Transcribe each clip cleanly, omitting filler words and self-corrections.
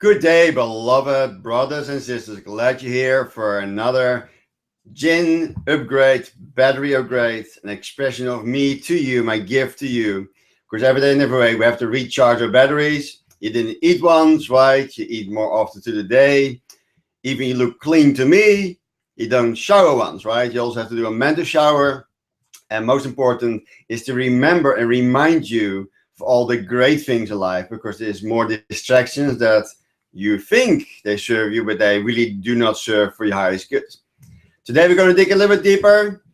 Good day, beloved brothers and sisters. Glad you're here for another GIN upgrade, battery upgrade, an expression of me to you, my gift to you. Because every day and every way we have to recharge our batteries. You didn't eat once, right? You eat more often to the day. Even you look clean to me. You don't shower once, right? You also have to do a mental shower. And most important is to remember and remind you of all the great things in life, because there's more distractions that you think they serve you, but they really do not serve for your highest good. Today we're going to dig a little bit deeper.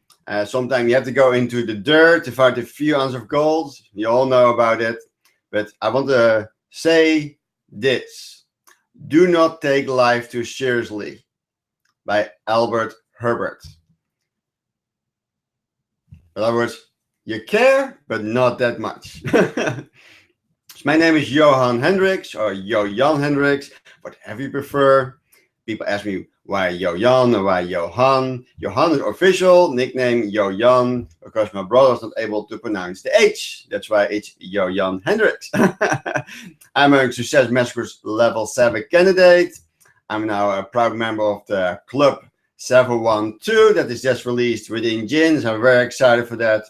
Sometimes you have to go into the dirt to find a few ounces of gold. You all know about it. But I want to say this. Do not take life too seriously, by Albert Herbert. In other words, you care, but not that much. So my name is Johan Hendricks, or Jojan Hendricks, whatever you prefer. People ask me why Jojan or why Johan. Johan is official, nickname Jojan, because my brother was not able to pronounce the H. That's why it's Jojan Hendricks. I'm a Success Masters Level 7 candidate. I'm now a proud member of the Club 712 that is just released within GIN, so I'm very excited for that.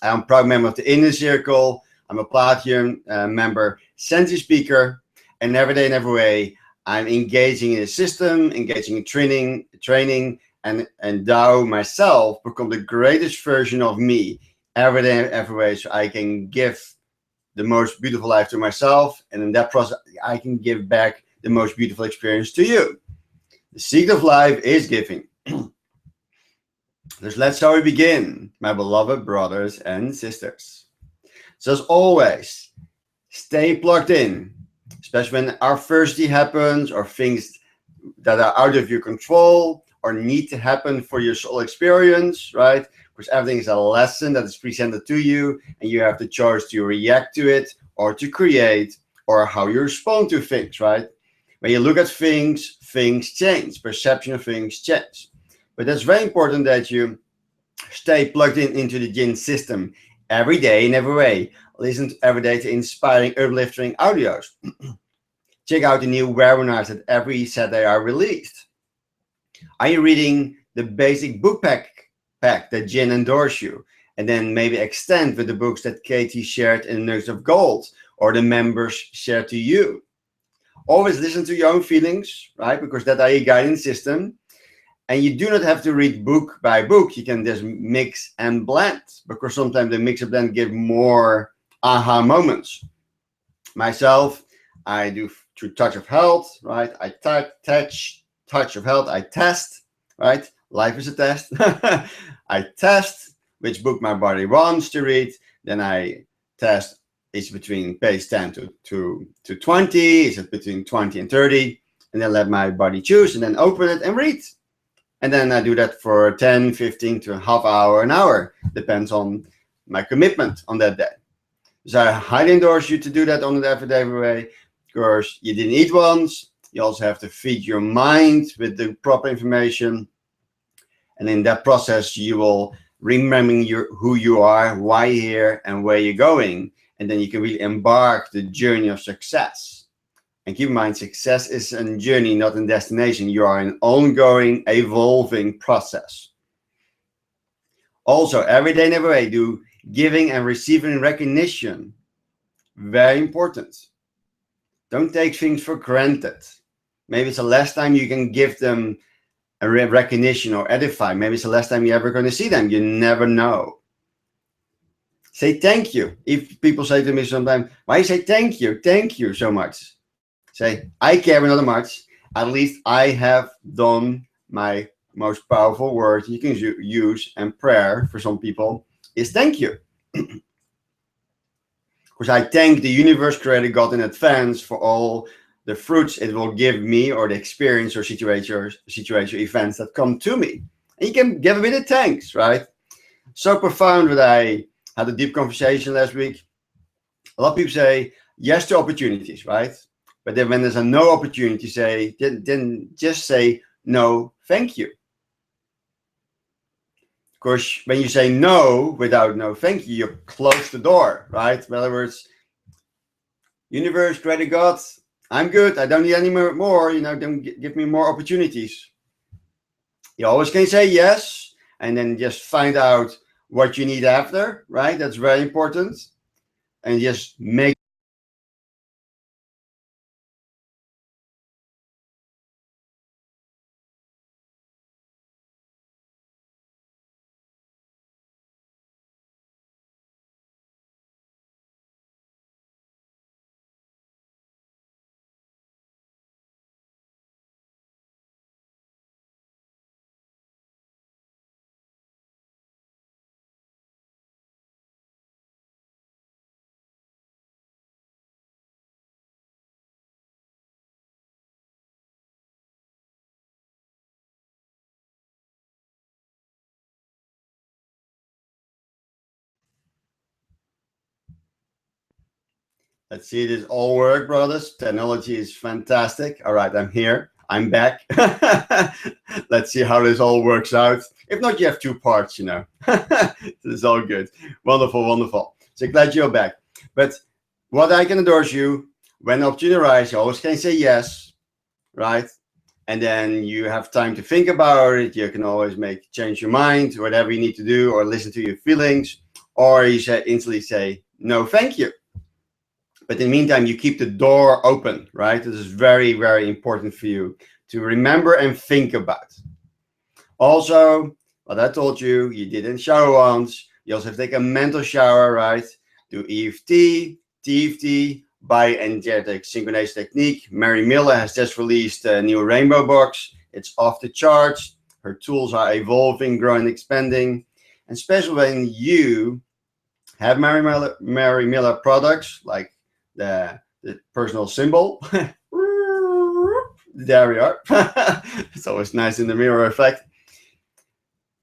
I'm a proud member of the Inner Circle. I'm a Platinum member, Sensi speaker, and every day and every way I'm engaging in a system, engaging in training, and endow myself, become the greatest version of me every day and every way, so I can give the most beautiful life to myself, and in that process I can give back the most beautiful experience to you. The secret of life is giving. So let's how we begin, my beloved brothers and sisters. So as always, stay plugged in, especially when adversity happens or things that are out of your control or need to happen for your soul experience, right? Because everything is a lesson that is presented to you, and you have the choice to react to it or to create, or how you respond to things, right? When you look at things, things change. Perception of things change. But that's very important that you stay plugged in into the GIN system every day in every way. Listen every day to inspiring, uplifting audios. Check out the new webinars that every Saturday are released. Are you reading the basic book pack that GIN endorsed you? And then maybe extend with the books that Katie shared in Nuggets of Gold, or the members share to you. Always listen to your own feelings, right? Because that are your guidance system. And you do not have to read book by book. You can just mix and blend, because sometimes the mix and blend give more aha moments. Myself, I do through Touch of Health, right? I touch of health. I test, right? Life is a test. I test which book my body wants to read. Then I test. It's between page 10 to 20. Is it between 20 and 30? And then let my body choose, and then open it and read. And then I do that for 10, 15 to a half hour, an hour. Depends on my commitment on that day. So I highly endorse you to do that on an everyday way, because you didn't eat once. You also have to feed your mind with the proper information. And in that process, you will remember who you are, why you're here, and where you're going. And then you can really embark the journey of success. And keep in mind, success is a journey, not a destination. You are an ongoing, evolving process. Also, every day and every way, do giving and receiving recognition. Very important. Don't take things for granted. Maybe it's the last time you can give them a recognition or edify. Maybe it's the last time you're ever going to see them. You never know. Say thank you. If people say to me sometimes, why you say thank you so much? Say, I care not much. At least I have done my most powerful word you can use, and prayer for some people is thank you. Because I thank the universe, creator God, in advance for all the fruits it will give me, or the experience or situation events that come to me. And you can give a bit of thanks, right? So profound that I had a deep conversation last week. A lot of people say yes to opportunities, right? But then when there's a no opportunity, then just say no, thank you. Of course, when you say no without no thank you, you close the door, right? In other words, universe, creator God, I'm good. I don't need any more. You know, don't give me more opportunities. You always can say yes, and then just find out what you need after, right? That's very important. And just make. Let's see this all work, brothers. Technology is fantastic. All right, I'm here. I'm back. Let's see how this all works out. If not, you have two parts, you know. It's all good. Wonderful, wonderful. So glad you're back. But what I can endorse you, when opportunity arises, you always can say yes, right? And then you have time to think about it. You can always change your mind, whatever you need to do, or listen to your feelings, or you instantly say, no, thank you. But in the meantime, you keep the door open, right? This is very, very important for you to remember and think about. Also, what I told you, you didn't shower once. You also have to take a mental shower, right? Do EFT, TFT, bioenergetic synchronization technique. Mary Miller has just released a new rainbow box. It's off the charts. Her tools are evolving, growing, expanding. And especially when you have Mary Miller products like the personal symbol. There we are. It's always nice in the mirror effect.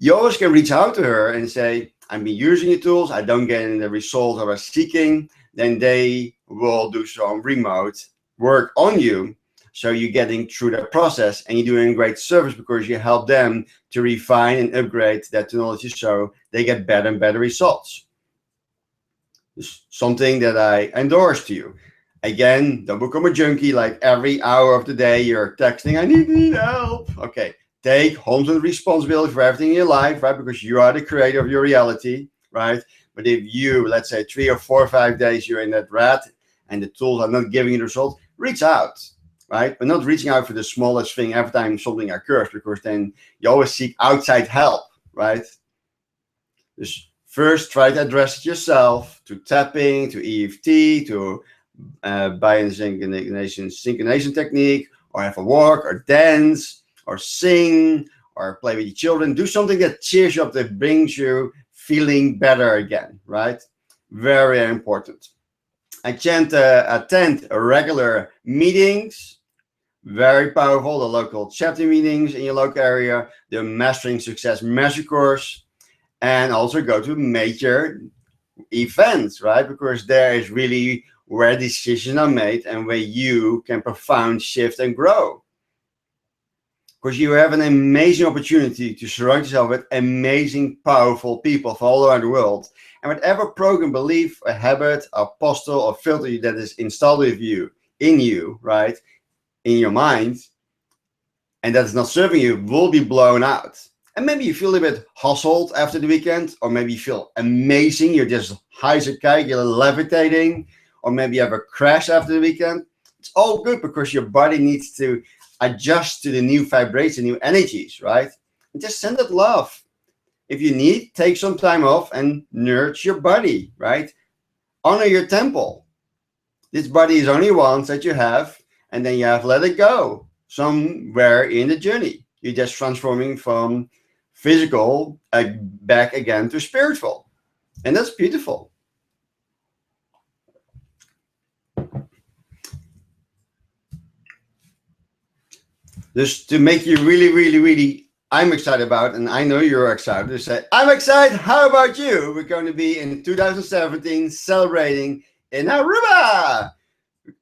You always can reach out to her and say, I've been using your tools. I don't get the results I was seeking. Then they will do some remote work on you. So you're getting through that process and you're doing great service because you help them to refine and upgrade that technology so they get better and better results. Something that I endorse to you. Again, don't become a junkie. Like every hour of the day, you're texting, I need help. Okay, take 100% responsibility for everything in your life, right? Because you are the creator of your reality, right? But if you, let's say 3 or 4 or 5 days, you're in that rat and the tools are not giving you the result, reach out, right? But not reaching out for the smallest thing every time something occurs, because then you always seek outside help, right? Just first, try to address it yourself, to tapping, to EFT, to synchronization technique, or have a walk, or dance, or sing, or play with your children. Do something that cheers you up, that brings you feeling better again, right? Very important. I attend regular meetings. Very powerful. The local chapter meetings in your local area, the Mastering Success Master Course, and also go to major events, right? Because there is really where decisions are made and where you can profound shift and grow. Because you have an amazing opportunity to surround yourself with amazing, powerful people from all around the world. And whatever program, belief, a habit, apostle, or filter that is installed with you, in you, right, in your mind, and that is not serving you, will be blown out. And maybe you feel a bit hustled after the weekend, or maybe you feel amazing. You're just high as a kite, you're levitating, or maybe you have a crash after the weekend. It's all good because your body needs to adjust to the new vibration, new energies, right? And just send it love. If you need, take some time off and nourish your body, right? Honor your temple. This body is only once that you have, and then you have to let it go somewhere in the journey. You're just transforming from physical back again to spiritual. And that's beautiful. Just to make you really, I'm excited about, and I know you're excited to say, I'm excited. How about you? We're going to be in 2017 celebrating in Aruba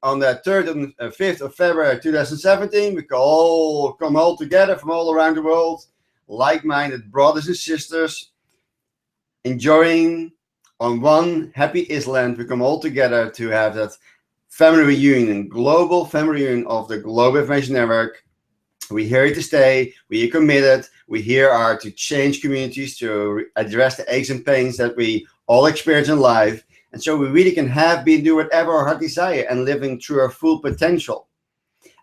on the 3rd and 5th of February 2017. We can all come all together from all around the world, like-minded brothers and sisters, enjoying on one happy island. We come all together to have that family reunion, global family reunion of the Global Information Network. We're here to stay. We are committed. We here are to change communities, to address the aches and pains that we all experience in life. And so we really can do whatever our heart desire and living through our full potential.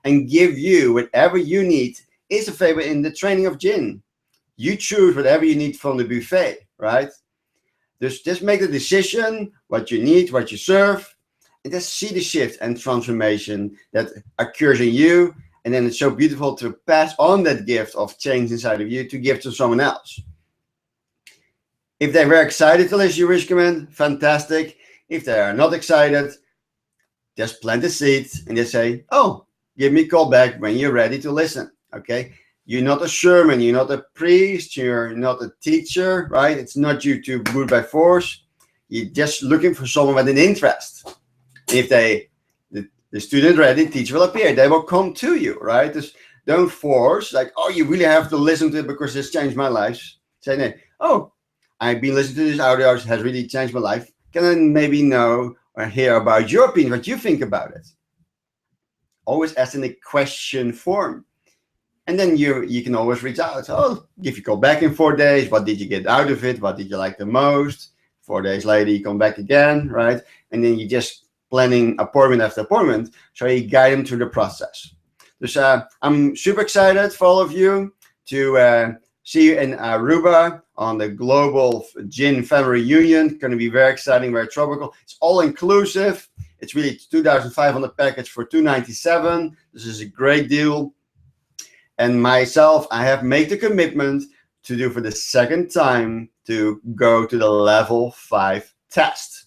And give you whatever you need is a favor in the training of GIN. You choose whatever you need from the buffet, right? Just make the decision, what you need, what you serve, and just see the shift and transformation that occurs in you. And then it's so beautiful to pass on that gift of change inside of you to give to someone else. If they were excited to listen to your wish command, fantastic. If they are not excited, just plant the seed and just say, oh, give me a call back when you're ready to listen, okay? You're not a Sherman, you're not a priest, you're not a teacher, right? It's not you to boot by force. You're just looking for someone with an interest. If the student ready, teacher will appear. They will come to you, right? Just don't force, like, oh, you really have to listen to it because this changed my life. Say, no, oh, I've been listening to this audio, it has really changed my life. Can I maybe know or hear about your opinion, what you think about it? Always ask in a question form. And then you can always reach out. Oh, give you a call back in 4 days. What did you get out of it? What did you like the most? 4 days later, you come back again, right? And then you just planning appointment after appointment, so you guide them through the process. So I'm super excited for all of you to see you in Aruba on the Global GIN Family Reunion. It's going to be very exciting, very tropical. It's all inclusive. It's really 2,500 package for $297. This is a great deal. And myself, I have made the commitment to do for the second time to go to the level 5 test.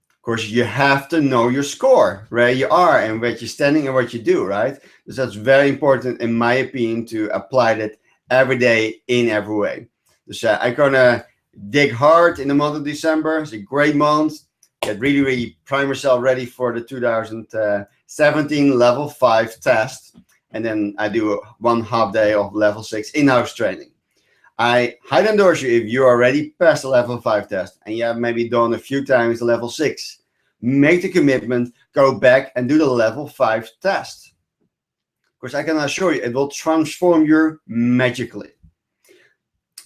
Of course, you have to know your score, where you are and where you're standing and what you do, right? So that's very important, in my opinion, to apply that every day in every way. So I'm gonna dig hard in the month of December. It's a great month. Get really prime yourself ready for the 2017 level 5 test. And then I do 1/2 day of level 6 in-house training. I highly endorse you, if you already passed the level 5 test and you have maybe done a few times the level 6, make the commitment, go back and do the level 5 test. Because I can assure you, it will transform you magically.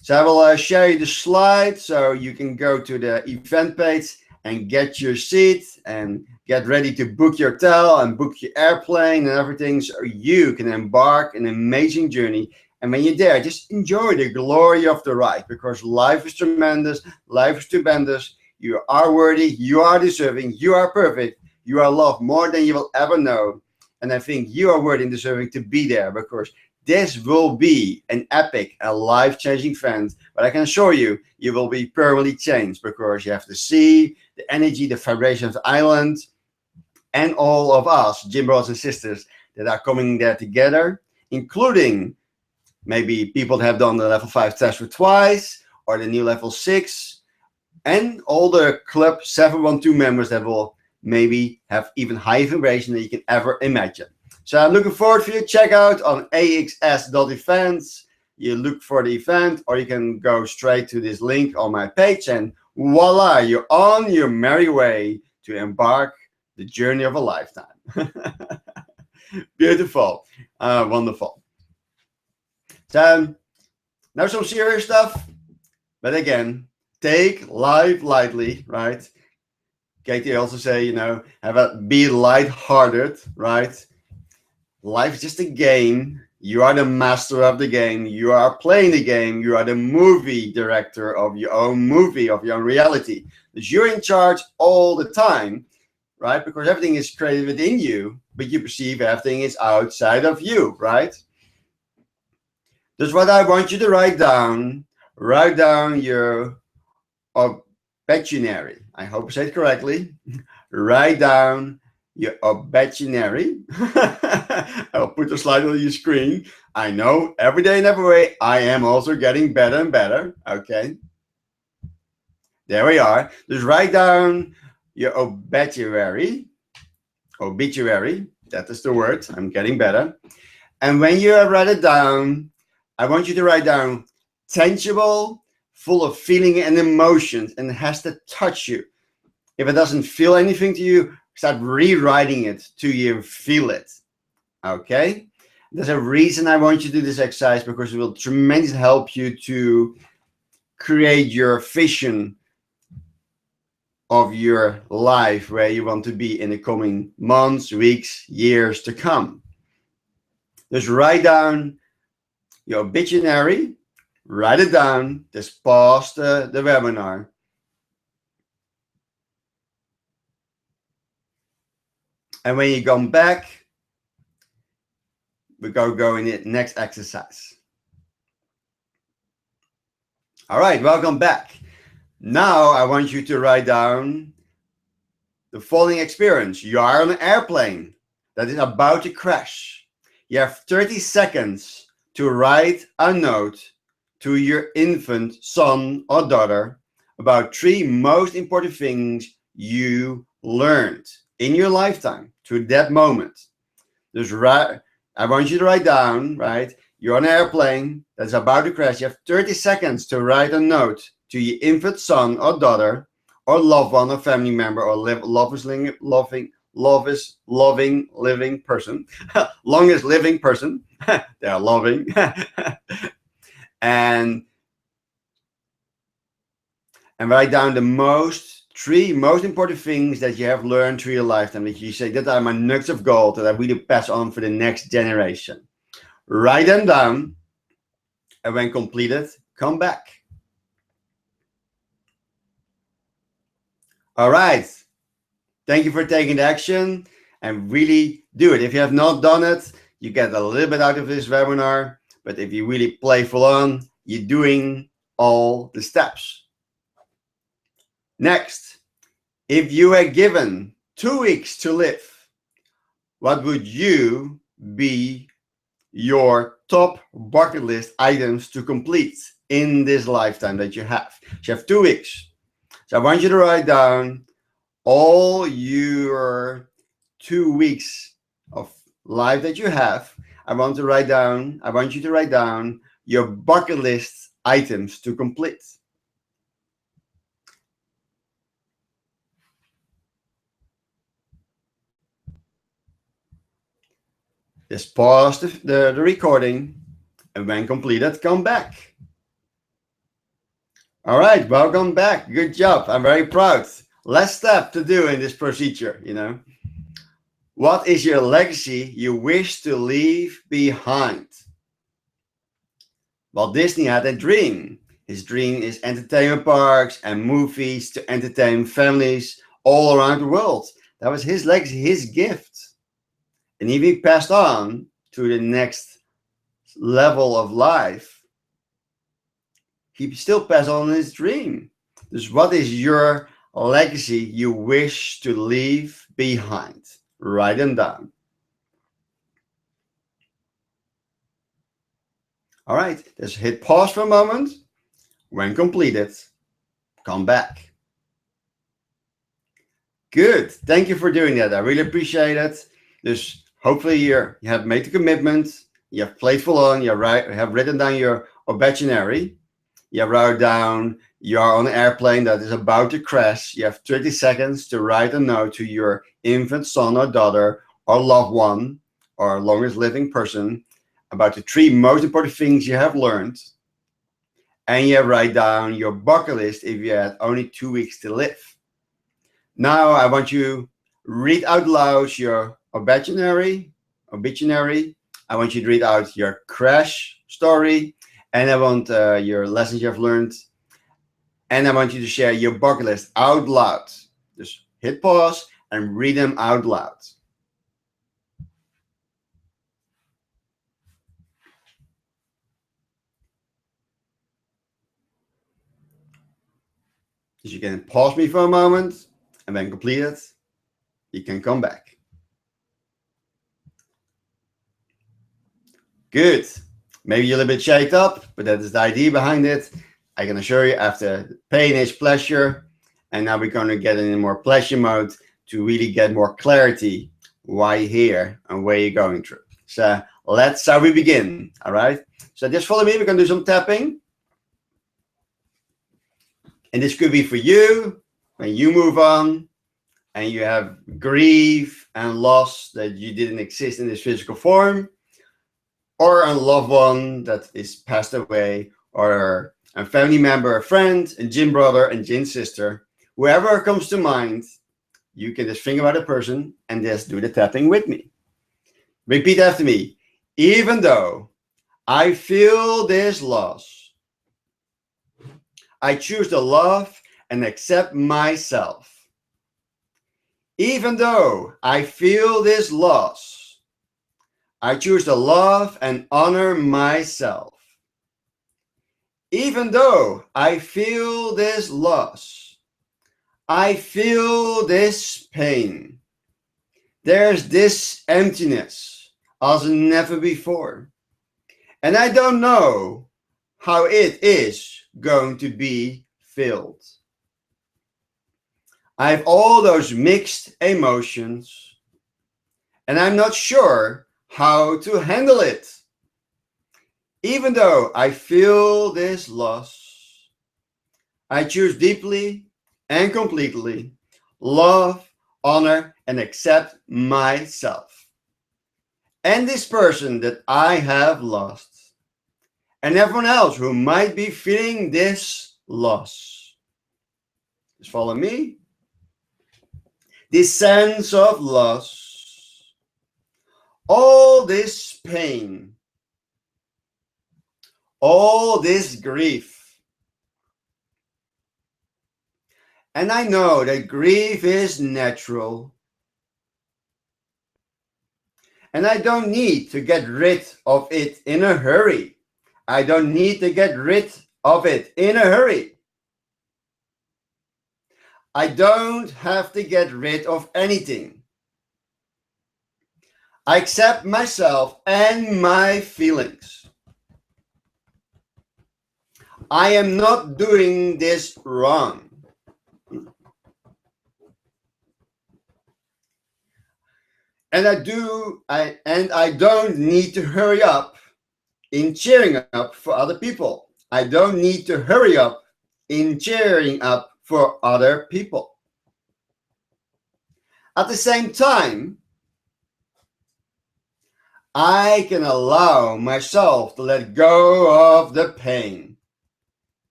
So I will share you the slide so you can go to the event page and get your seat and get ready to book your hotel and book your airplane and everything, so you can embark an amazing journey. And when you're there, just enjoy the glory of the ride, because life is tremendous, life is stupendous. You are worthy, you are deserving, you are perfect, you are loved more than you will ever know. And I think you are worthy and deserving to be there, because this will be an epic and life-changing event. But I can assure you, you will be permanently changed, because you have to see the energy, the vibration of the island, and all of us, GIN brothers and sisters, that are coming there together, including maybe people that have done the level 5 test for twice, or the new level 6, and all the club 712 members that will maybe have even higher vibration than you can ever imagine. So I'm looking forward for you. Check out on axs.events. You look for the event, or you can go straight to this link on my page, and voila, you're on your merry way to embark the journey of a lifetime. Beautiful, wonderful. So now some serious stuff, but again, take life lightly, right? Katie also say, you know, be light-hearted, right? Life is just a game. You are the master of the game. You are playing the game. You are the movie director of your own movie, of your own reality. Because you're in charge all the time, right? Because everything is created within you, but you perceive everything is outside of you, right? That's what I want you to write down. Write down your obituary. I hope I said it correctly. Write down your obituary. I'll put the slide on your screen. I know every day in every way, I am also getting better and better. Okay. There we are. Just write down your obituary. Obituary. That is the word. I'm getting better. And when you write it down, I want you to write down tangible, full of feeling and emotions, and it has to touch you. If it doesn't feel anything to you, Start rewriting it till you feel it. Okay? There's a reason I want you to do this exercise, because it will tremendously help you to create your vision of your life, where you want to be in the coming months, weeks, years to come. Just write down your obituary, write it down, just pause the webinar. And when you come back, we go in the next exercise. All right, welcome back. Now I want you to write down the following experience. You are on an airplane that is about to crash. You have 30 seconds to write a note to your infant son or daughter about 3 most important things you learned in your lifetime to that moment. Just I want you to write down, right? You're on an airplane that's about to crash. You have 30 seconds to write a note to your infant son or daughter, or loved one, or family member, or loving living person, longest living person. They are loving, and write down the 3 most important things that you have learned through your lifetime, that you say, that are my nuggets of gold that I really pass on for the next generation. Write them down, and when completed, come back. All right. Thank you for taking the action, and really do it. If you have not done it, you get a little bit out of this webinar, but if you really play full on, you're doing all the steps. Next, if you were given 2 weeks to live, what would you be your top bucket list items to complete in this lifetime that you have? So you have 2 weeks. So I want you to write down all your 2 weeks of life that you have. I want you to write down your bucket list items to complete. Just pause the recording, and when completed, come back. All right, welcome back. Good job. I'm very proud. Last step to do in this procedure, What is your legacy you wish to leave behind? Walt Disney had a dream. His dream is entertainment parks and movies to entertain families all around the world. That was his legacy, his gift. And if he passed on to the next level of life, he still passed on his dream. So what is your legacy you wish to leave behind? Write them down. All right, just hit pause for a moment. When completed, come back. Good. Thank you for doing that. I really appreciate it. Just hopefully you have made the commitment. You have played full on. You have written down your obituary. You wrote down you are on an airplane that is about to crash. You have 30 seconds to write a note to your infant son or daughter, or loved one, or longest living person about the 3 most important things you have learned. And you write down your bucket list if you had only 2 weeks to live. Now I want you to read out loud your obituary. I want you to read out your crash story, and I want your lessons you have learned. And I want you to share your bucket list out loud. Just hit pause and read them out loud. So you can pause me for a moment, and when completed, you can come back. Good. Maybe you're a little bit shaked up, but that is the idea behind it. I can assure you, after pain is pleasure, and now we're going to get in a more pleasure mode to really get more clarity why you're here and where you're going through. So let's how we begin. All right. So just follow me. We're going to do some tapping. And this could be for you when you move on, and you have grief and loss that you didn't exist in this physical form, or a loved one that is passed away, or a family member, a friend, a gin brother, and gin sister, whoever comes to mind, you can just think about a person and just do the tapping with me. Repeat after me. Even though I feel this loss, I choose to love and accept myself. Even though I feel this loss, I choose to love and honor myself. Even though I feel this loss, I feel this pain. There's this emptiness as never before. And I don't know how it is going to be filled. I have all those mixed emotions, and I'm not sure how to handle it. Even though I feel this loss, I choose deeply and completely love, honor, and accept myself and this person that I have lost, and everyone else who might be feeling this loss. Just follow me. This sense of loss, all this pain, all this grief. And I know that grief is natural. And I don't need to get rid of it in a hurry. I don't need to get rid of it in a hurry. I don't have to get rid of anything. I accept myself and my feelings. I am not doing this wrong. And I don't need to hurry up in cheering up for other people. I don't need to hurry up in cheering up for other people. At the same time, I can allow myself to let go of the pain.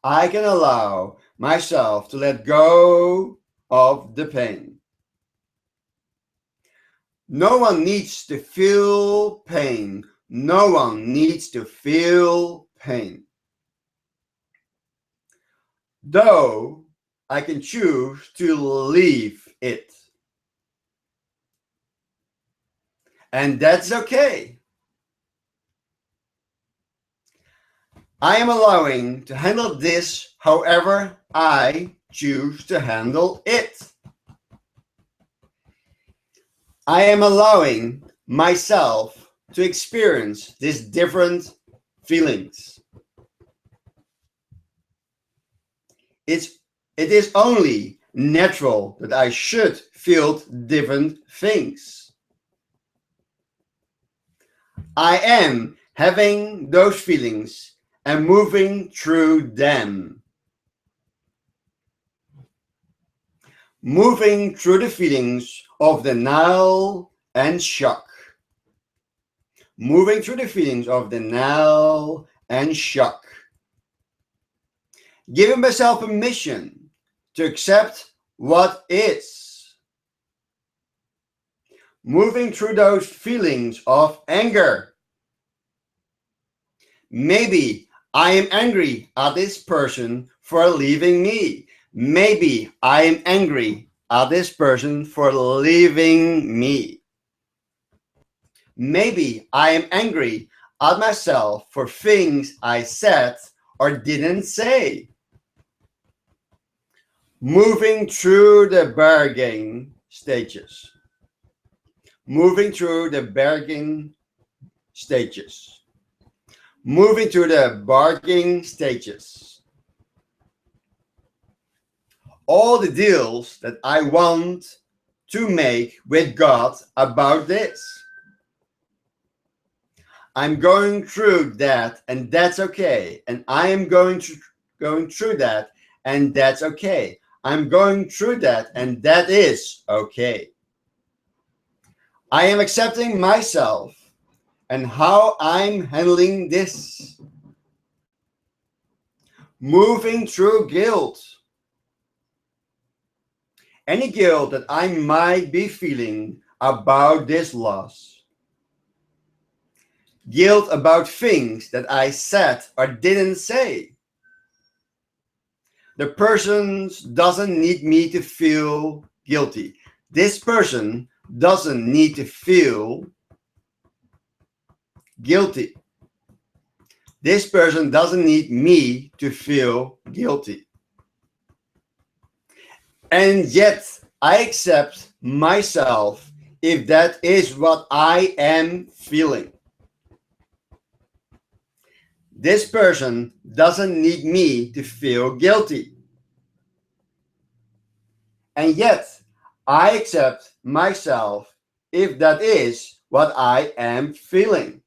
I can allow myself to let go of the pain. No one needs to feel pain. No one needs to feel pain. Though I can choose to leave it. And that's okay. I am allowing to handle this however I choose to handle it. I am allowing myself to experience these different feelings. It is only natural that I should feel different things. I am having those feelings and moving through them. Moving through the feelings of denial and shock. Moving through the feelings of denial and shock. Giving myself permission to accept what is. Moving through those feelings of anger. Maybe I am angry at this person for leaving me. Maybe I am angry at this person for leaving me. Maybe I am angry at myself for things I said or didn't say. Moving through the bargaining stages. Moving through the bargaining stages. Moving through the bargaining stages. All the deals that I want to make with God about this. I'm going through that, and that's okay. And I am going through that, and that's okay. I'm going through that, and that is okay. I am accepting myself and how I'm handling this. Moving through guilt. Any guilt that I might be feeling about this loss. Guilt about things that I said or didn't say. The person doesn't need me to feel guilty. This person doesn't need to feel guilty. This person doesn't need me to feel guilty. And yet I accept myself if that is what I am feeling. This person doesn't need me to feel guilty. And yet I accept myself if that is what I am feeling.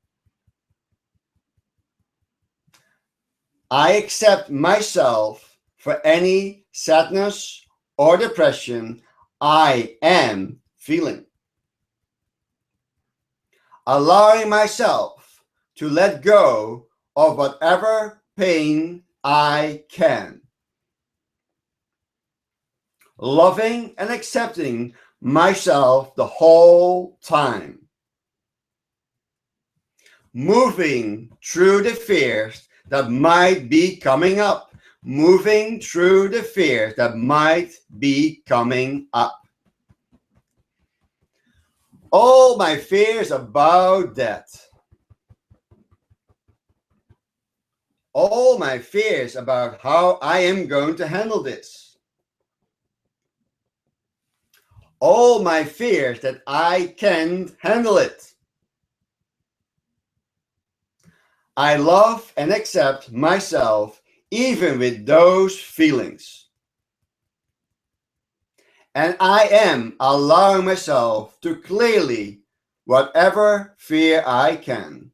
I accept myself for any sadness or depression I am feeling. Allowing myself to let go of whatever pain I can. Loving and accepting myself the whole time. Moving through the fears that might be coming up. Moving through the fears that might be coming up. All my fears about that. All my fears about how I am going to handle this. All my fears that I can't handle it. I love and accept myself even with those feelings. And I am allowing myself to clearly whatever fear I can.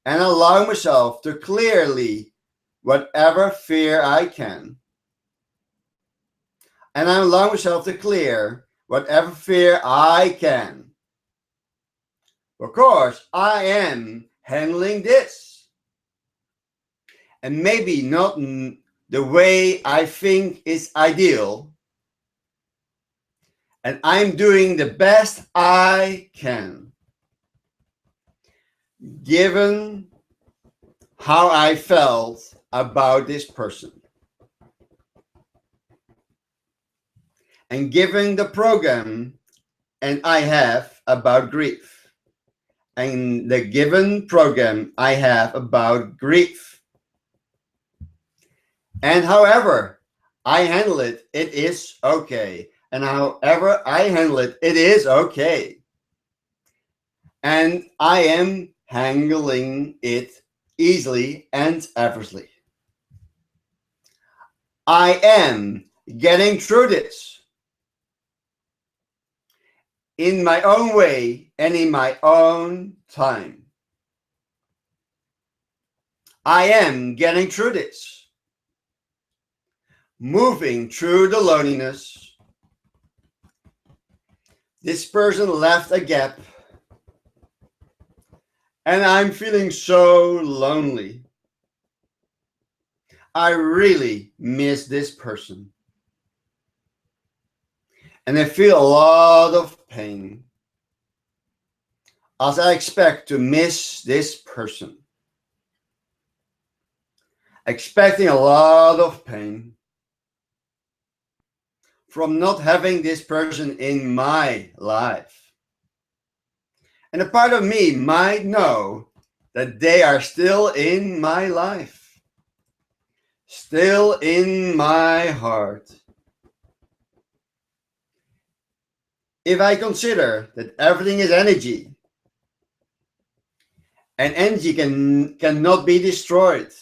And allow myself to clearly whatever fear I can. And I allow myself to clear whatever fear I can. Of course, I am handling this. And maybe not the way I think is ideal. And I'm doing the best I can, given how I felt about this person. And given the program and I have about grief. And the given program I have about grief. And however I handle it, it is okay. And however I handle it, it is okay. And I am handling it easily and effortlessly. I am getting through this in my own way and in my own time. I am getting through this. Moving through the loneliness. This person left a gap. And I'm feeling so lonely. I really miss this person. And I feel a lot of pain as I expect to miss this person. Expecting a lot of pain from not having this person in my life. And a part of me might know that they are still in my life, still in my heart. If I consider that everything is energy, and energy cannot be destroyed,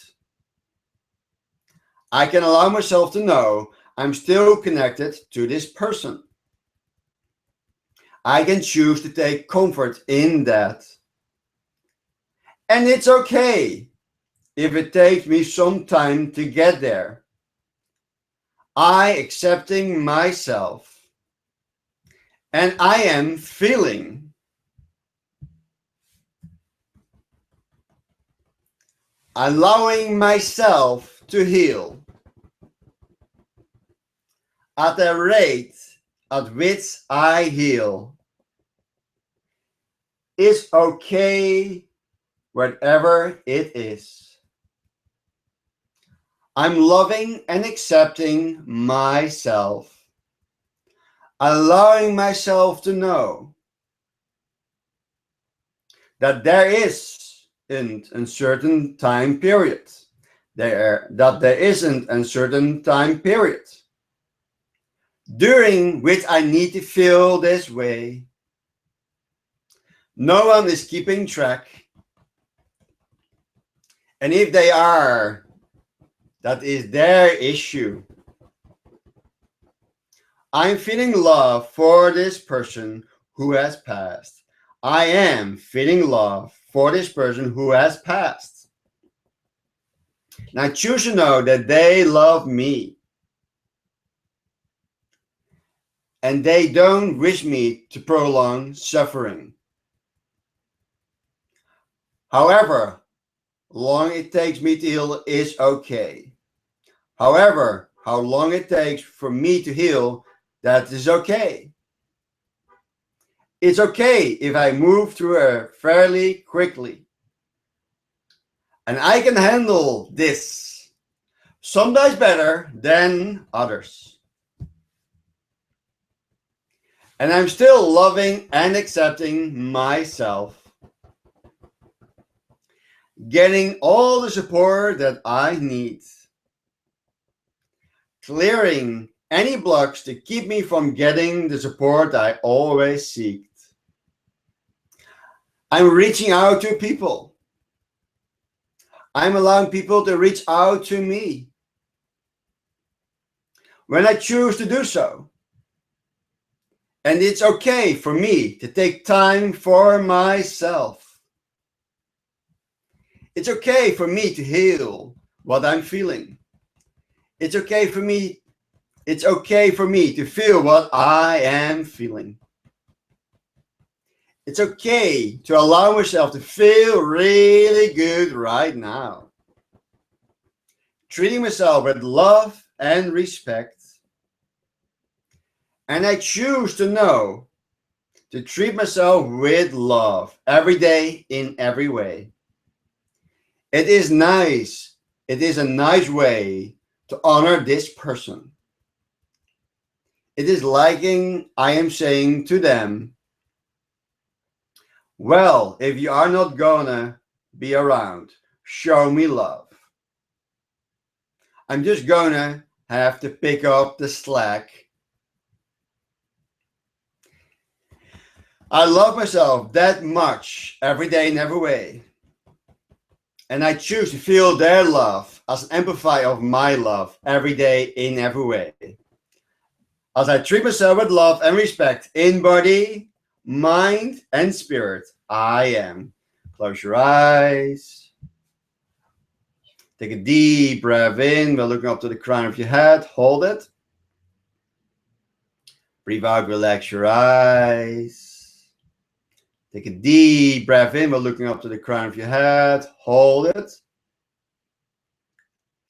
I can allow myself to know I'm still connected to this person. I can choose to take comfort in that. And it's okay if it takes me some time to get there. I accepting myself, and I am feeling. Allowing myself to heal at the rate at which I heal is okay, whatever it is. I'm loving and accepting myself, allowing myself to know that there isn't a certain time period. That there isn't a certain time period during which I need to feel this way. No one is keeping track. And if they are, that is their issue. I'm feeling love for this person who has passed. I am feeling love for this person who has passed. And I choose to know that they love me. And they don't wish me to prolong suffering. However long it takes me to heal is okay. However, how long it takes for me to heal, that is okay. It's okay if I move through it fairly quickly. And I can handle this. Some days better than others. And I'm still loving and accepting myself. Getting all the support that I need. Clearing any blocks to keep me from getting the support I always seek. I'm reaching out to people. I'm allowing people to reach out to me when I choose to do so. And it's okay for me to take time for myself. It's okay for me to heal what I'm feeling. It's okay for me. It's okay for me to feel what I am feeling. It's okay to allow myself to feel really good right now. Treating myself with love and respect. And I choose to know to treat myself with love every day in every way. It is nice. It is a nice way to honor this person. It is liking I am saying to them, well, if you are not gonna be around, show me love. I'm just gonna have to pick up the slack. I love myself that much every day in every way. And I choose to feel their love as an amplifier of my love every day in every way. As I treat myself with love and respect in body, mind, and spirit, I am. Close your eyes. Take a deep breath in while looking up to the crown of your head. Hold it. Breathe out, relax your eyes. Take a deep breath in while looking up to the crown of your head. Hold it.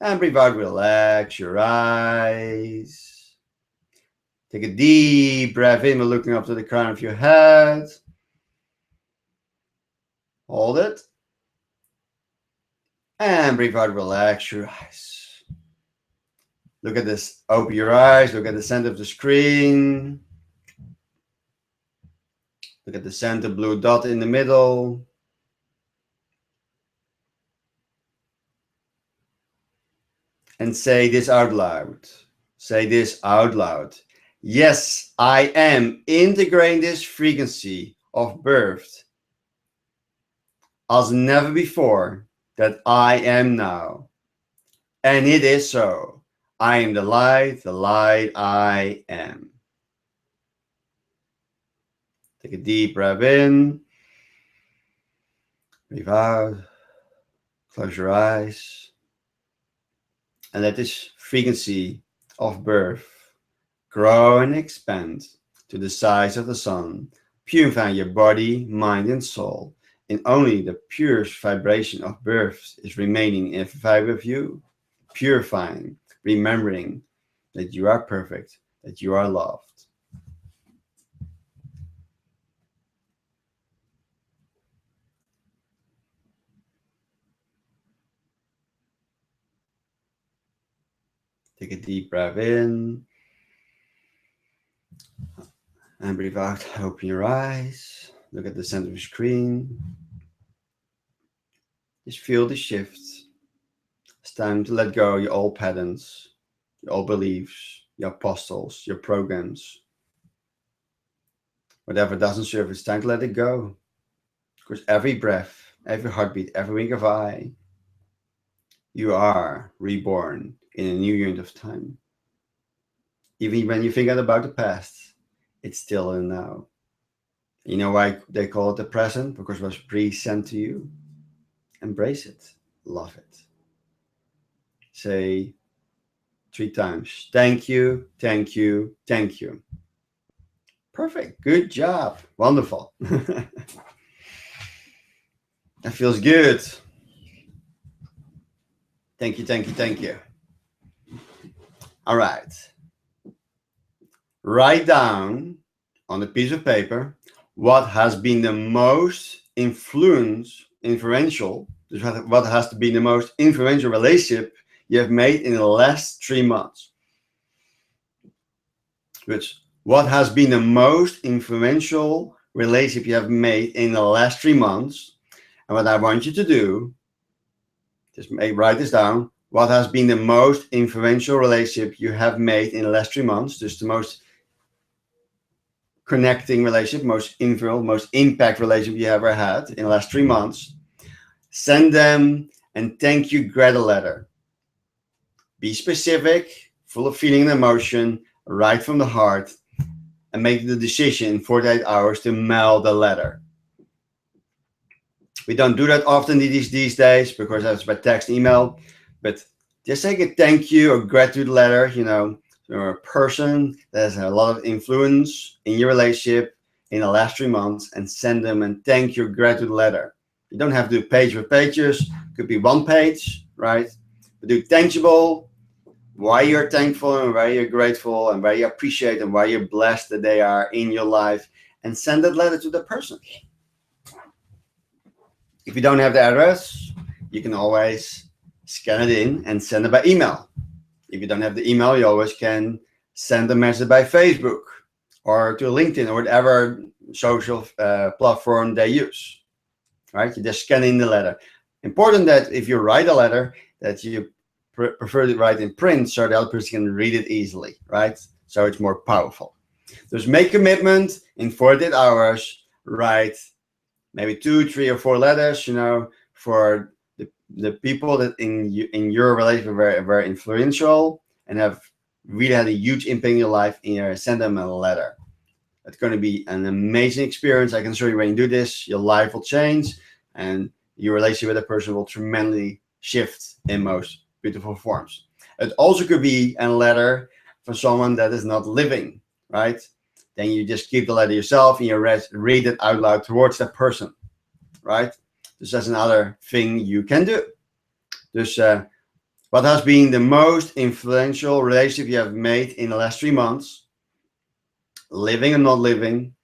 And breathe out, relax your eyes. Take a deep breath in while looking up to the crown of your head. Hold it. And breathe out, relax your eyes. Look at this, open your eyes, look at the center of the screen. Look at the center blue dot in the middle. And say this out loud. Say this out loud. Yes, I am integrating this frequency of birth as never before that I am now. And it is so. I am the light I am. Take a deep breath in. Breathe out. Close your eyes. And let this frequency of birth. Grow and expand to the size of the sun, purifying your body, mind, and soul. And only the purest vibration of birth is remaining in fiber of you, purifying, remembering that you are perfect, that you are loved. Take a deep breath in and breathe out. Open your eyes. Look at the center of the screen. Just feel the shift. It's time to let go of your old patterns, your old beliefs, your apostles, your programs. Whatever doesn't serve, it's time to let it go. Because every breath, every heartbeat, every wink of eye, you are reborn in a new unit of time. Even when you think about the past, it's still in now. You know why they call it the present? Because it was pre-sent to you. Embrace it. Love it. Say 3 times, thank you, thank you, thank you. Perfect. Good job. Wonderful. That feels good. Thank you, thank you, thank you. All right. Write down on a piece of paper what has been the most influential, what has been the most influential relationship you have made in the last 3 months. Which, what has been the most influential relationship you have made in the last 3 months? And what I want you to do, just write this down. What has been the most influential relationship you have made in the last 3 months? Just the most connecting relationship, most influential, most impact relationship you ever had in the last 3 months. Send them a thank you Greta letter. Be specific, full of feeling and emotion, right from the heart, and make the decision in 48 hours to mail the letter. We don't do that often these days because that's by text, email, but just take a thank you or gratitude letter, you know, to a person that has a lot of influence in your relationship in the last 3 months, and send them a thank you gratitude letter. You don't have to do page with pages. It could be 1 page, right? But do tangible, why you're thankful and why you're grateful and why you appreciate and why you're blessed that they are in your life, and send that letter to the person. If you don't have the address, you can always scan it in and send it by email. If you don't have the email, you always can send a message by Facebook or to LinkedIn or whatever social platform they use, right? You just scan in the letter. Important that if you write a letter, that you prefer to write in print so the other person can read it easily, right? So it's more powerful. Just make commitment in 48 hours, write maybe 2, 3, or 4 letters, you know, for the people that in your relationship are very influential and have really had a huge impact in your life, and send them a letter. It's going to be an amazing experience. I can assure you, when you do this, your life will change and your relationship with a person will tremendously shift in most beautiful forms. It also could be a letter for someone that is not living, right? Then you just keep the letter yourself and you read it out loud towards that person, right? This is another thing you can do. Dus what has been the most influential relationship you have made in the last 3 months? Living or not living.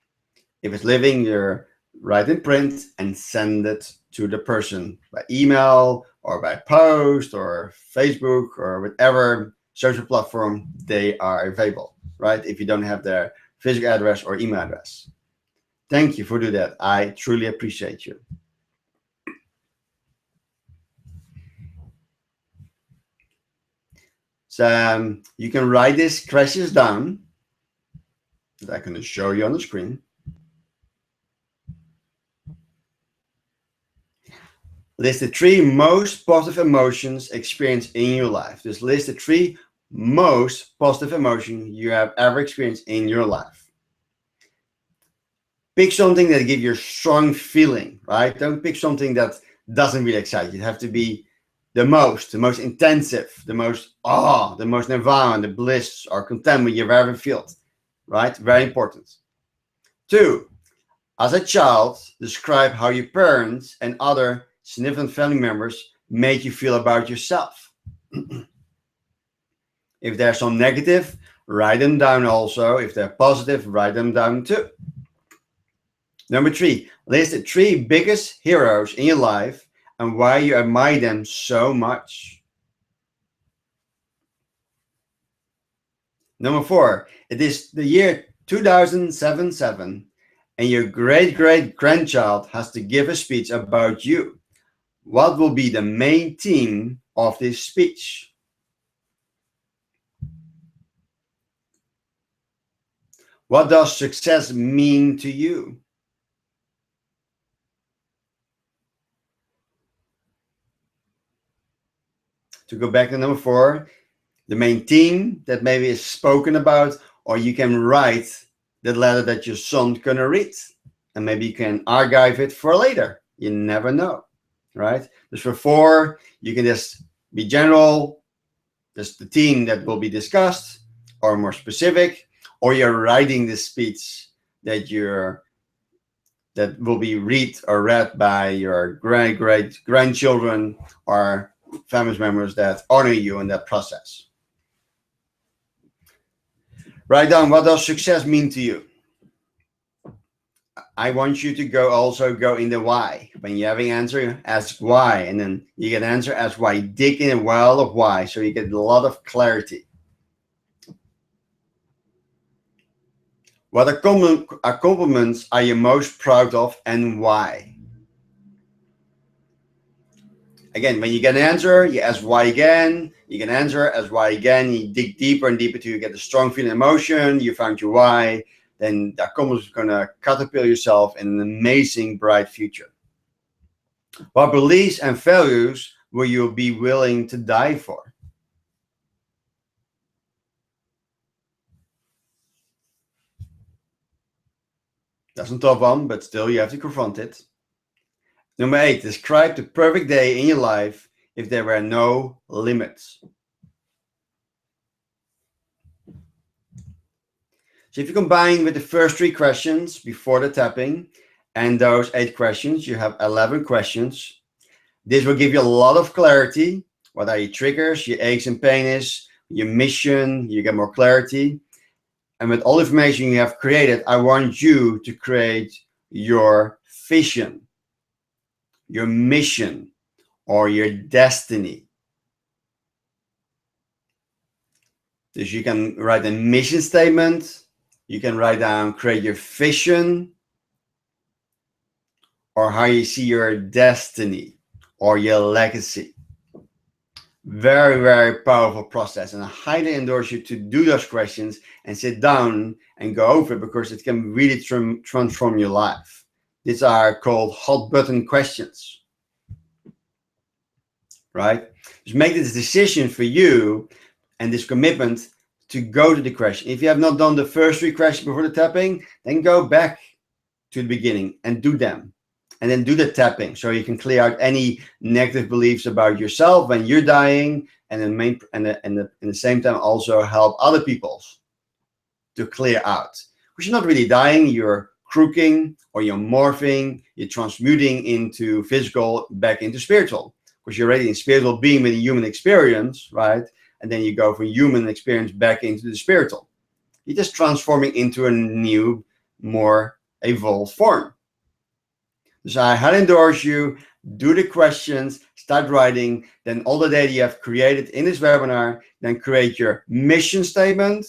If it's living, you're write in print and send it to the person by email or by post or Facebook or whatever social platform they are available, right? If you don't have their physical address or email address. Thank you for doing that. I truly appreciate you. So you can write these questions down that I'm going to show you on the screen. List the 3 most positive emotions experienced in your life. Just list the 3 most positive emotions you have ever experienced in your life. Pick something that gives you a strong feeling, right? Don't pick something that doesn't really excite you. It have to be the most intensive, the most the most nirvana, the bliss or contentment you've ever felt, right? Very important. 2, as a child, describe how your parents and other significant family members make you feel about yourself. If they're some negative, write them down also. If they're positive, write them down too. Number 3, list the 3 biggest heroes in your life and why you admire them so much. Number 4, it is the year 2077 and your great-great-grandchild has to give a speech about you. What will be the main theme of this speech? What does success mean to you? To go back to number 4, the main theme that maybe is spoken about, or you can write the letter that your son's gonna read, and maybe you can archive it for later. You never know, right? Just for 4, you can just be general, just the theme that will be discussed, or more specific, or you're writing the speech that will be read by your grandchildren or family members that honor you in that process. Write down, what does success mean to you? I want you to also go in the why. When you have an answer, ask why, and then you get an answer, ask why. Dig in a well of why, so you get a lot of clarity. What accomplishments are you most proud of and why? Again, when you get an answer, you ask why again. You get an answer, ask why again. You dig deeper and deeper till you get a strong feeling emotion. You found your why. Then the accomplishment is going to catapult yourself in an amazing, bright future. What beliefs and values will you be willing to die for? That's a tough one, but still you have to confront it. Number 8, describe the perfect day in your life if there were no limits. So if you combine with the first 3 questions before the tapping and those 8 questions, you have 11 questions. This will give you a lot of clarity. What are your triggers, your aches and pains, your mission, you get more clarity. And with all the information you have created, I want you to create your vision, your mission, or your destiny. So you can write a mission statement. You can write down, create your vision, or how you see your destiny or your legacy. Very, very powerful process. And I highly endorse you to do those questions and sit down and go over it, because it can really transform your life. These are called hot button questions, right? Just make this decision for you and this commitment to go to the question. If you have not done the first 3 questions before the tapping, then go back to the beginning and do them. And then do the tapping, so you can clear out any negative beliefs about yourself when you're dying, and then in the same time also help other people to clear out. Because you're not really dying, you're crooking, or you're morphing, you're transmuting into physical back into spiritual. Because you're already in spiritual being with a human experience, right? And then you go from human experience back into the spiritual. You're just transforming into a new, more evolved form. So I highly endorse you, do the questions, start writing, then all the data you have created in this webinar, then create your mission statement,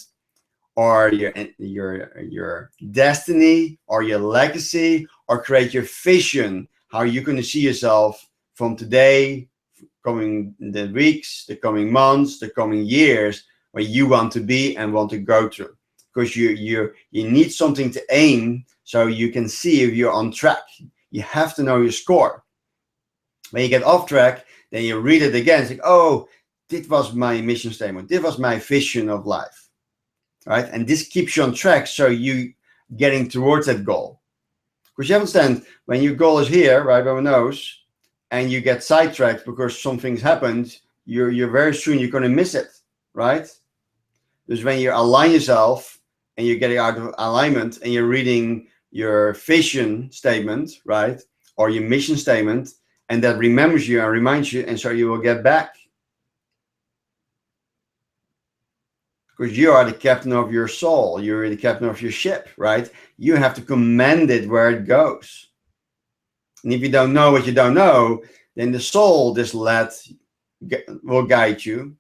or your destiny, or your legacy, or create your vision, how you're going to see yourself from today, coming the weeks, the coming months, the coming years, where you want to be and want to go through. Because you need something to aim, so you can see if you're on track. You have to know your score. When you get off track, then you read it again. It's like, oh, this was my mission statement. This was my vision of life, right? And this keeps you on track, so you getting towards that goal. Because you understand, when your goal is here, right by my nose, and you get sidetracked because something's happened, you're very soon you're going to miss it, right? Because when you align yourself and you're getting out of alignment and you're reading your vision statement, right, or your mission statement, and that remembers you and reminds you, and so you will get back. Because you are the captain of your soul, you're the captain of your ship, right? You have to command it where it goes. And if you don't know what you don't know, then the soul just will guide you.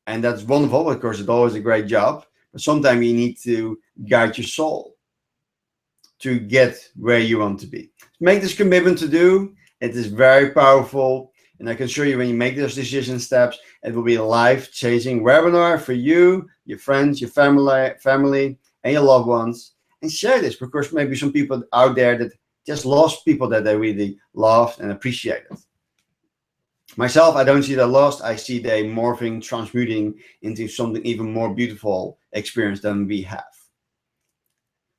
And that's wonderful. Of course, it's always a great job. But sometimes you need to guide your soul to get where you want to be. Make this commitment to do. It is very powerful. And I can assure you, when you make those decision steps, it will be a life-changing webinar for you, your friends, your family, and your loved ones. And share this, because maybe some people out there that just lost people that they really loved and appreciated. Myself, I don't see that lost. I see they morphing, transmuting into something even more beautiful experience than we have.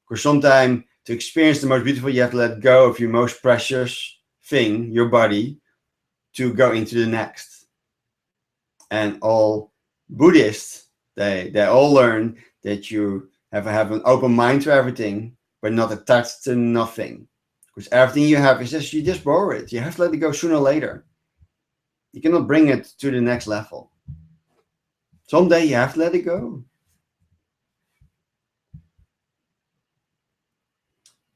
Because sometimes to experience the most beautiful, you have to let go of your most precious thing, your body, to go into the next. And all Buddhists, they all learn that you have to have an open mind to everything, but not attached to nothing. Because everything you have is just, you just borrow it. You have to let it go sooner or later. You cannot bring it to the next level. Someday you have to let it go.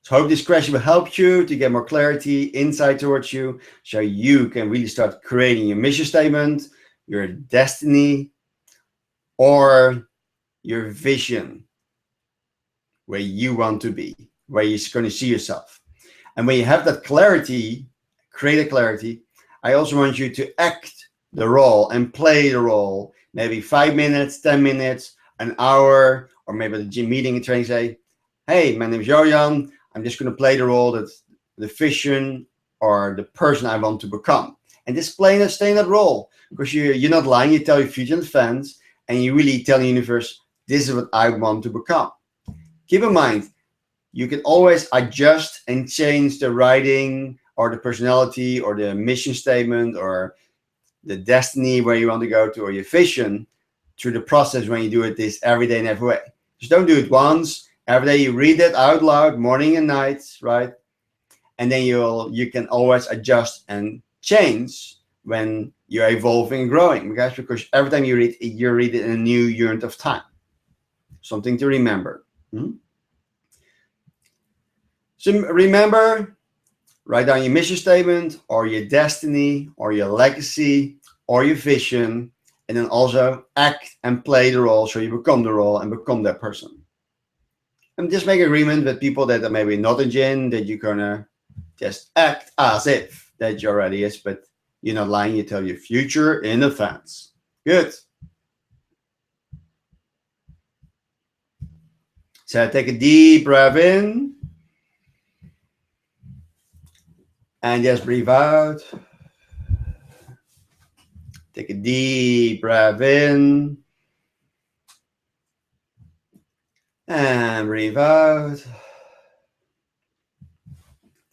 So I hope this question will help you to get more clarity, insight towards you, so you can really start creating your mission statement, your destiny, or your vision, where you want to be, where you're going to see yourself. And when you have that clarity, create a clarity, I also want you to act the role and play the role. Maybe 5 minutes, 10 minutes, an hour, or maybe the gym meeting and training, say, hey, my name is Jojan. I'm just going to play the role, that the vision or the person I want to become. And just stay in that role, because you're not lying. You tell your future fans, and you really tell the universe, this is what I want to become. Keep in mind, you can always adjust and change the writing or the personality or the mission statement or the destiny where you want to go to, or your vision, through the process when you do it this every day and every way. Just don't do it once. Every day you read it out loud, morning and night, right? And then you can always adjust and change when you're evolving and growing, because every time you read it in a new unit of time. Something to remember. So remember, write down your mission statement or your destiny or your legacy or your vision, and then also act and play the role, so you become the role and become that person. And just make agreement with people that are maybe not a GIN, that you're gonna just act as if that you already is, but you're not lying. You tell your future in advance. Good. So take a deep breath in. And just breathe out. Take a deep breath in. And breathe out.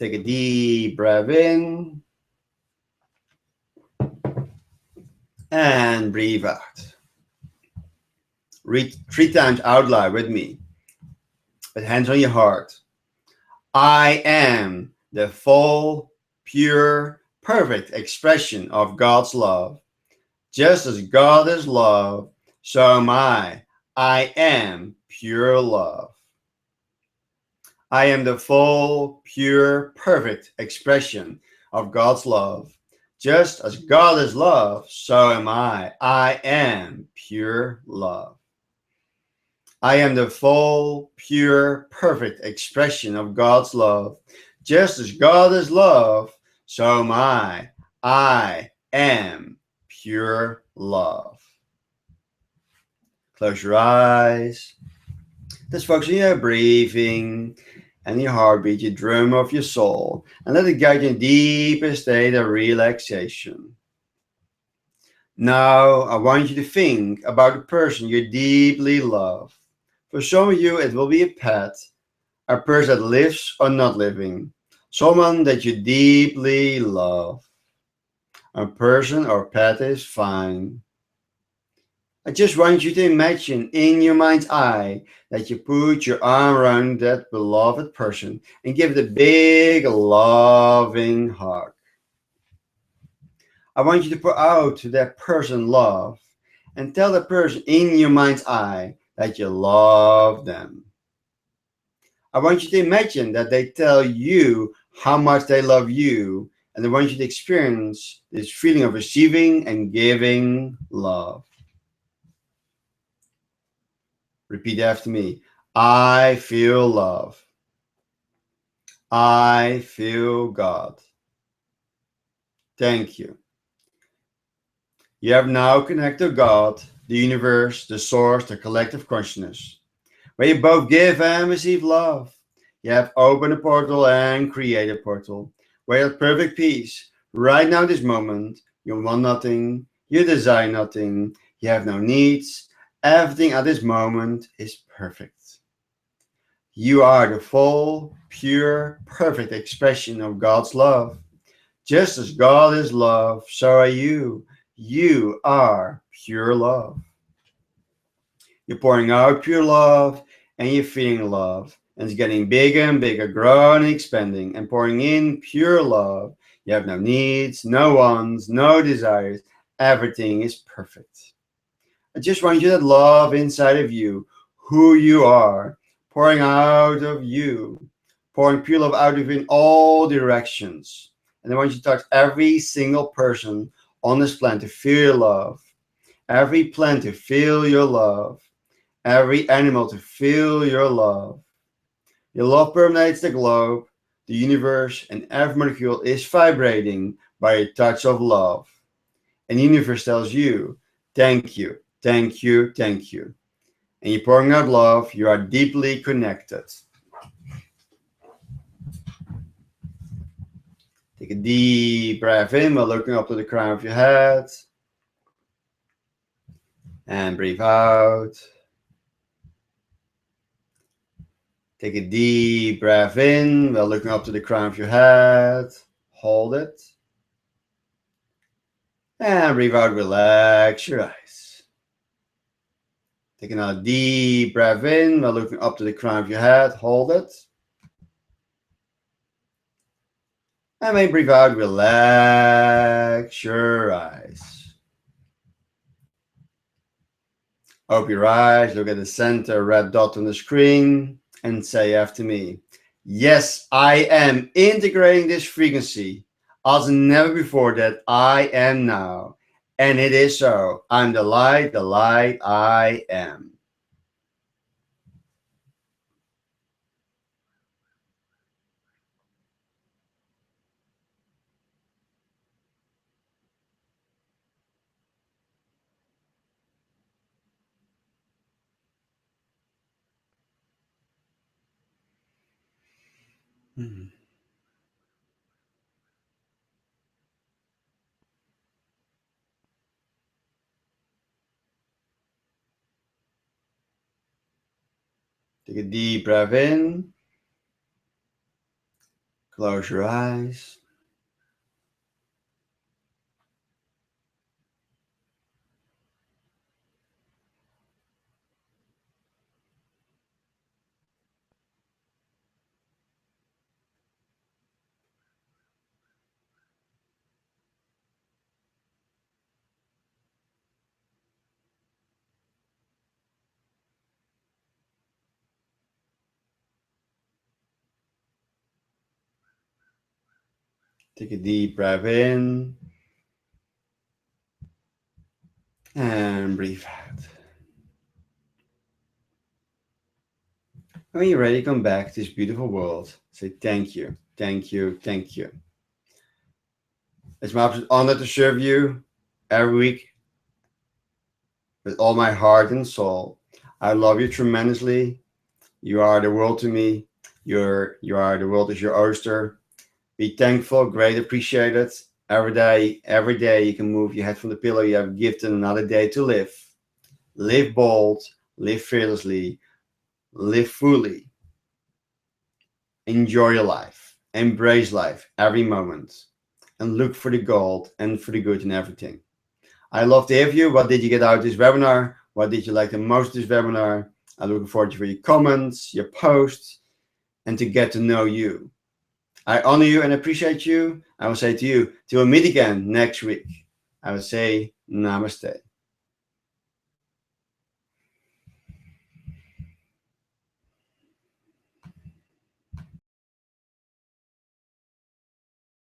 Take a deep breath in. And breathe out. Read 3 times out loud with me, with hands on your heart. I am the full, pure, perfect expression of God's love. Just as God is love, so am I. I am pure love. I am the full, pure, perfect expression of God's love. Just as God is love, so am I. I am pure love. I am the full, pure, perfect expression of God's love. Just as God is love, so am I. I am pure love. Close your eyes. Just focus on your breathing and your heartbeat, your drum of your soul, and let it guide you in deepest state of relaxation. Now, I want you to think about the person you deeply love. For some of you, it will be a pet, a person that lives or not living, someone that you deeply love. A person or pet is fine. I just want you to imagine in your mind's eye that you put your arm around that beloved person and give it a big, loving hug. I want you to pour out to that person love and tell that person in your mind's eye that you love them. I want you to imagine that they tell you how much they love you, and I want you to experience this feeling of receiving and giving love. Repeat after me. I feel love. I feel God. Thank you. You have now connected to God, the universe, the source, the collective consciousness, where you both give and receive love. You have opened a portal and created a portal, where you have perfect peace. Right now, this moment, you want nothing, you desire nothing, you have no needs. Everything at this moment is perfect. You are the full, pure, perfect expression of God's love. Just as God is love, so are you. You are pure love. You're pouring out pure love and you're feeling love. And it's getting bigger and bigger, growing and expanding, and pouring in pure love. You have no needs, no wants, no desires. Everything is perfect. I just want you that love inside of you, who you are, pouring out of you, pouring pure love out of you in all directions. And I want you to touch every single person on this planet to feel your love, every plant to feel your love, every animal to feel your love. Your love permeates the globe, the universe, and every molecule is vibrating by a touch of love. And the universe tells you, thank you, thank you, thank you. And you're pouring out love, you are deeply connected. Take a deep breath in while looking up to the crown of your head. And breathe out. Take a deep breath in while looking up to the crown of your head. Hold it. And breathe out, relax your eyes. Take another deep breath in while looking up to the crown of your head. Hold it. And then breathe out, relax your eyes. Open your eyes, look at the center red dot on the screen, and say after me, yes, I am integrating this frequency as never before that I am now. And it is so. I'm the light I am. Mhm. Take a deep breath in. Close your eyes. Take a deep breath in. And breathe out. When you're ready, come back to this beautiful world. Say thank you, thank you, thank you. It's my absolute honor to serve you every week with all my heart and soul. I love you tremendously. You are the world to me. You are the world is your oyster. Be thankful, great, appreciate it. Every day you can move your head from the pillow. You have gifted another day to live. Live bold, live fearlessly, live fully. Enjoy your life. Embrace life every moment. and look for the gold and for the good in everything. I love to hear from you. What did you get out of this webinar? What did you like the most of this webinar? I'm looking forward to your comments, your posts, and to get to know you. I honor you and appreciate you. I will say to you, till we meet again next week, I will say namaste.